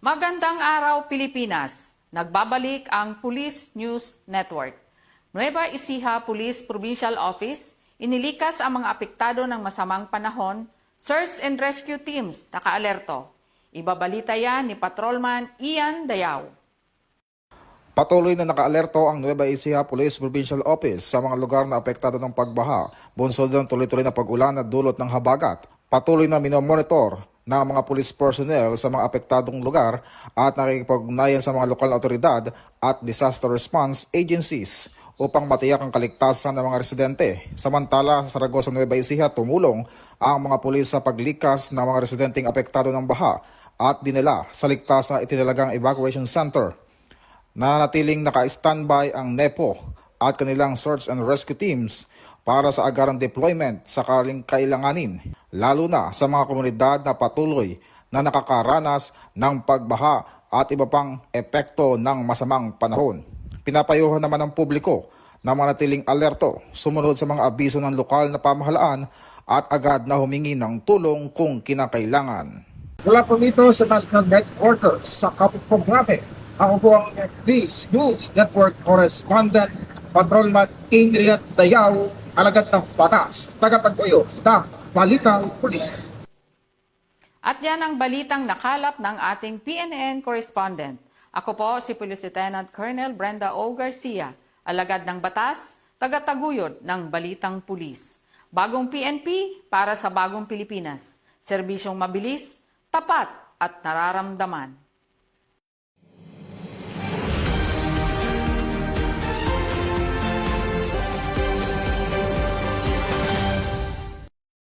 Magandang araw, Pilipinas! Nagbabalik ang Police News Network. Nueva Ecija Police Provincial Office, inilikas ang mga apektado ng masamang panahon, search and rescue teams nakaalerto. Ibabalita yan ni Patrolman Ian Dayaw. Patuloy na nakaalerto ang Nueva Ecija Police Provincial Office sa mga lugar na apektado ng pagbaha, bunsod ng tuloy-tuloy na pag-ulan na dulot ng habagat. Patuloy na minomonitor ng mga police personnel sa mga apektadong lugar at nakikipag-ugnayan sa mga lokal na otoridad at disaster response agencies upang matiyak ang kaligtasan ng mga residente. Samantala, sa Saragossa, Nueva Ecija, tumulong ang mga pulis sa paglikas ng mga residenteng apektado ng baha at dinala sa ligtas na itinalagang evacuation center. Nananatiling naka-standby ang NEPO at kanilang search and rescue teams para sa agarang deployment sakaling kailanganin, lalo na sa mga komunidad na patuloy na nakakaranas ng pagbaha at iba pang epekto ng masamang panahon. Pinapayuhan naman ng publiko na manatiling alerto, sumunod sa mga abiso ng lokal na pamahalaan at agad na humingi ng tulong kung kinakailangan. Mula po dito sa National Headquarters sa Kapitpong Grabe, ako po ang Police News Network Correspondent Patrolman Adrian Dayaw, alagad ng batas, tagatagpuyo ng Balitang Pulis. At yan ang balitang nakalap ng ating PNN correspondent. Ako po si Police Lieutenant Colonel Brenda O. Garcia, alagad ng batas, tagataguyod ng Balitang Pulis. Bagong PNP para sa bagong Pilipinas. Serbisyong mabilis, tapat at nararamdaman.